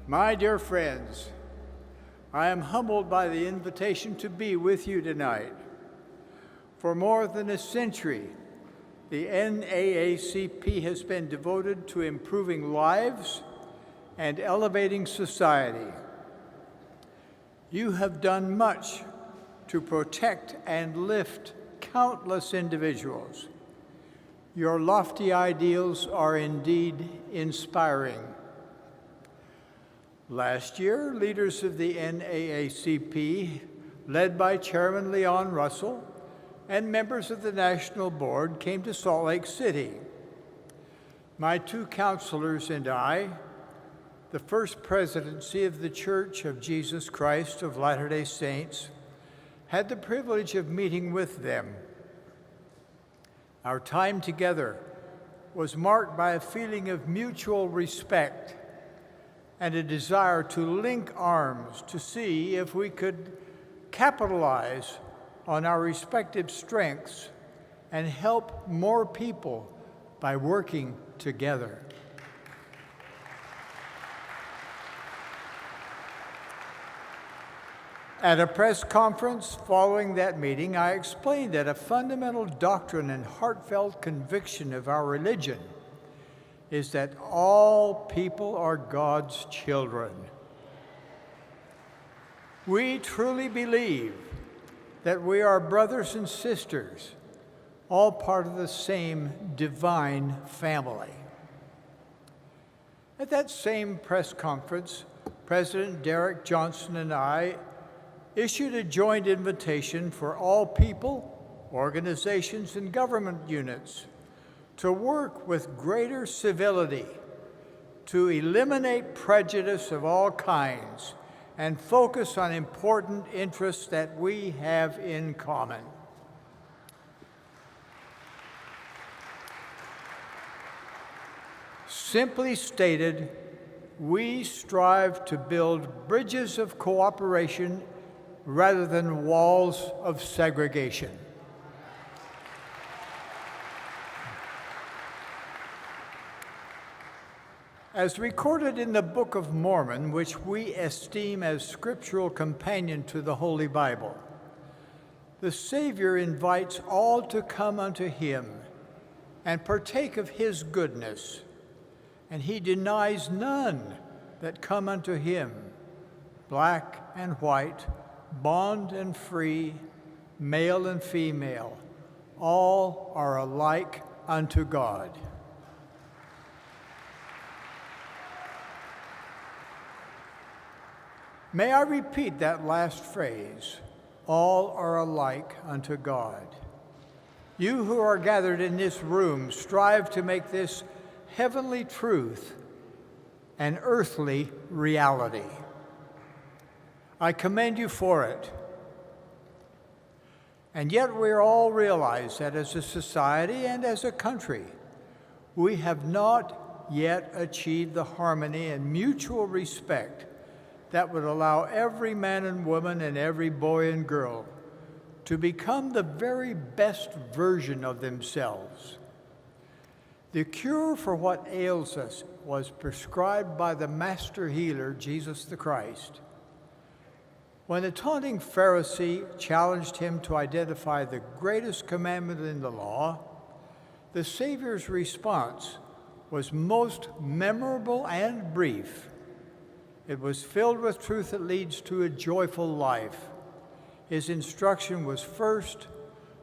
My dear friends, I am humbled by the invitation to be with you tonight. For more than a century, the NAACP has been devoted to improving lives and elevating society. You have done much to protect and lift countless individuals. Your lofty ideals are indeed inspiring. Last year, leaders of the NAACP, led by Chairman Leon Russell, and members of the National Board came to Salt Lake City. My two counselors and I, the First Presidency of the Church of Jesus Christ of Latter-day Saints, had the privilege of meeting with them. Our time together was marked by a feeling of mutual respect and a desire to link arms to see if we could capitalize on our respective strengths and help more people by working together. At a press conference following that meeting, I explained that a fundamental doctrine and heartfelt conviction of our religion is that all people are God's children. We truly believe that we are brothers and sisters, all part of the same divine family. At that same press conference, President Derek Johnson and I issued a joint invitation for all people, organizations, and government units to work with greater civility, to eliminate prejudice of all kinds, and focus on important interests that we have in common. Simply stated, we strive to build bridges of cooperation rather than walls of segregation. As recorded in the Book of Mormon, which we esteem as scriptural companion to the Holy Bible, the Savior invites all to come unto him and partake of his goodness, and he denies none that come unto him, black and white, bond and free, male and female, all are alike unto God. May I repeat that last phrase, all are alike unto God. You who are gathered in this room strive to make this heavenly truth an earthly reality. I commend you for it. And yet we all realize that as a society and as a country, we have not yet achieved the harmony and mutual respect that would allow every man and woman and every boy and girl to become the very best version of themselves. The cure for what ails us was prescribed by the master healer, Jesus the Christ. When the taunting Pharisee challenged him to identify the greatest commandment in the law, the Savior's response was most memorable and brief. It was filled with truth that leads to a joyful life. His instruction was first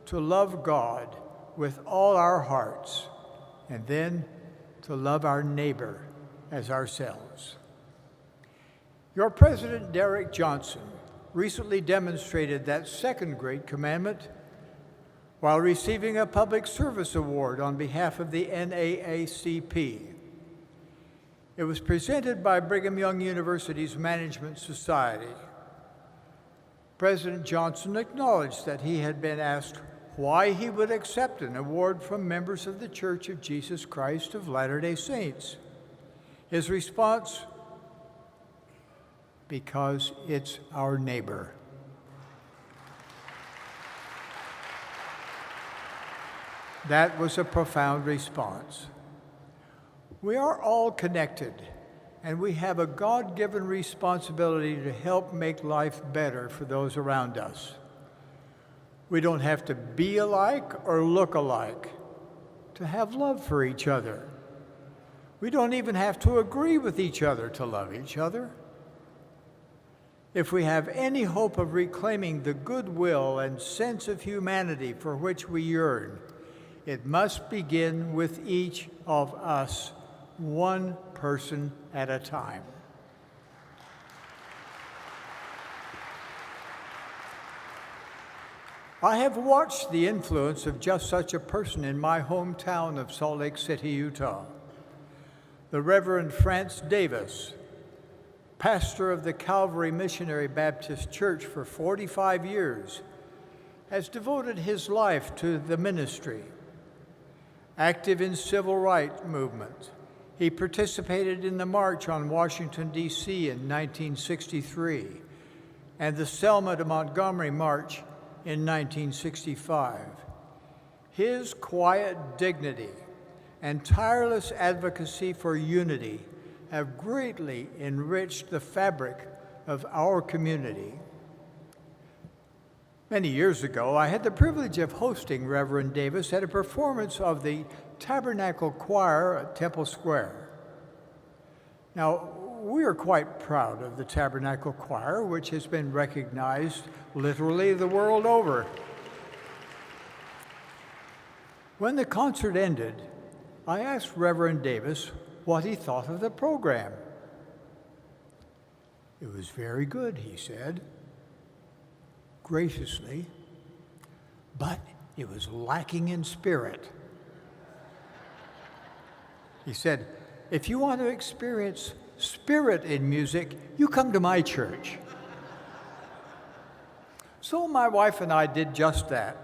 to love God with all our hearts, and then to love our neighbor as ourselves. Your President, Derek Johnson, recently demonstrated that second great commandment while receiving a public service award on behalf of the NAACP. It was presented by Brigham Young University's Management Society. President Johnson acknowledged that he had been asked why he would accept an award from members of the Church of Jesus Christ of Latter-day Saints. His response, because it's our neighbor. That was a profound response. We are all connected, and we have a God-given responsibility to help make life better for those around us. We don't have to be alike or look alike to have love for each other. We don't even have to agree with each other to love each other. If we have any hope of reclaiming the goodwill and sense of humanity for which we yearn, it must begin with each of us, one person at a time. I have watched the influence of just such a person in my hometown of Salt Lake City, Utah. The Reverend France Davis, pastor of the Calvary Missionary Baptist Church for 45 years, has devoted his life to the ministry. Active in civil rights movement, he participated in the March on Washington, D.C. in 1963 and the Selma to Montgomery March in 1965. His quiet dignity and tireless advocacy for unity have greatly enriched the fabric of our community. Many years ago, I had the privilege of hosting Reverend Davis at a performance of the Tabernacle Choir at Temple Square. Now, we are quite proud of the Tabernacle Choir, which has been recognized literally the world over. When the concert ended, I asked Reverend Davis what he thought of the program. It was very good, he said, graciously, but it was lacking in spirit. He said, if you want to experience spirit in music, you come to my church. So my wife and I did just that.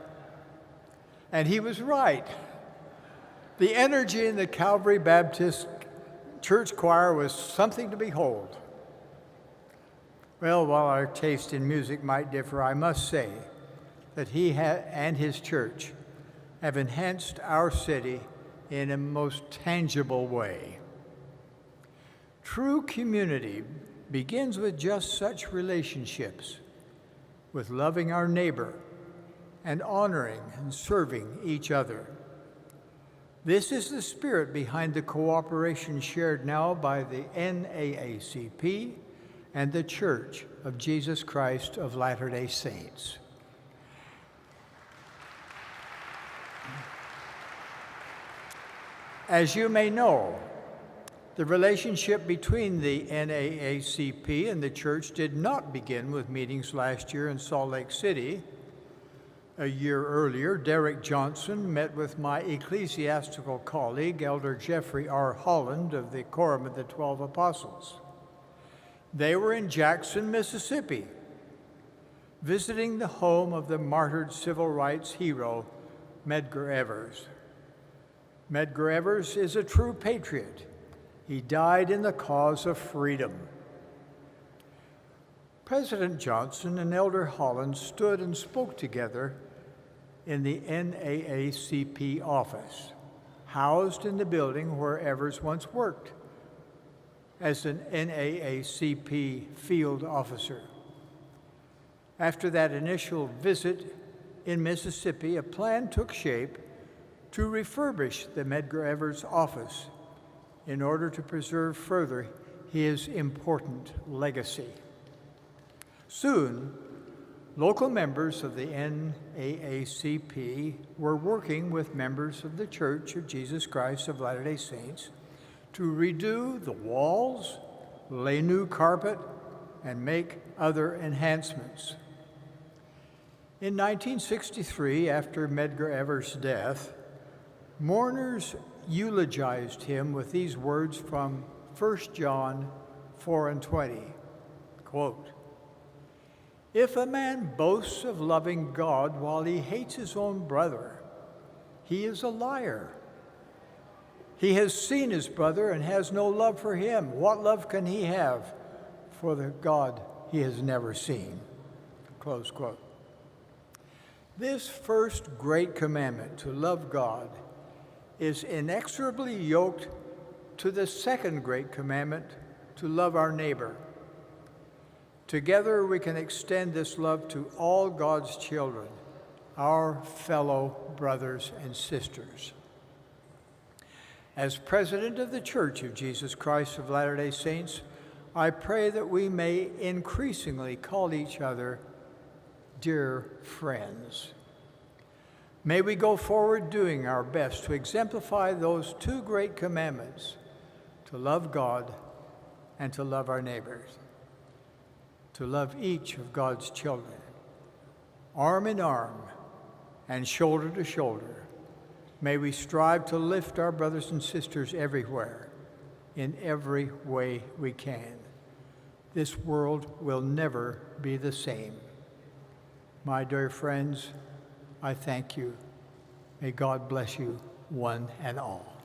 And he was right. The energy in the Calvary Baptist Church choir was something to behold. Well, while our taste in music might differ, I must say that he and his church have enhanced our city in a most tangible way. True community begins with just such relationships, with loving our neighbor and honoring and serving each other. This is the spirit behind the cooperation shared now by the NAACP and the Church of Jesus Christ of Latter-day Saints. As you may know, the relationship between the NAACP and the church did not begin with meetings last year in Salt Lake City. A year earlier, Derek Johnson met with my ecclesiastical colleague, Elder Jeffrey R. Holland of the Quorum of the 12 Apostles. They were in Jackson, Mississippi, visiting the home of the martyred civil rights hero, Medgar Evers. Medgar Evers is a true patriot. He died in the cause of freedom. President Johnson and Elder Holland stood and spoke together in the NAACP office, housed in the building where Evers once worked as an NAACP field officer. After that initial visit in Mississippi, a plan took shape to refurbish the Medgar Evers office in order to preserve further his important legacy. Soon, local members of the NAACP were working with members of the Church of Jesus Christ of Latter-day Saints to redo the walls, lay new carpet, and make other enhancements. In 1963, after Medgar Evers' death, mourners eulogized him with these words from 1 John 4:20, quote, "If a man boasts of loving God while he hates his own brother, he is a liar. He has seen his brother and has no love for him. What love can he have for the God he has never seen?" Close quote. This first great commandment, to love God, is inexorably yoked to the second great commandment, to love our neighbor. Together we can extend this love to all God's children, our fellow brothers and sisters. As President of the Church of Jesus Christ of Latter-day Saints, I pray that we may increasingly call each other dear friends. May we go forward doing our best to exemplify those two great commandments, to love God and to love our neighbors, to love each of God's children, arm in arm and shoulder to shoulder. May we strive to lift our brothers and sisters everywhere, in every way we can. This world will never be the same. My dear friends, I thank you. May God bless you, one and all.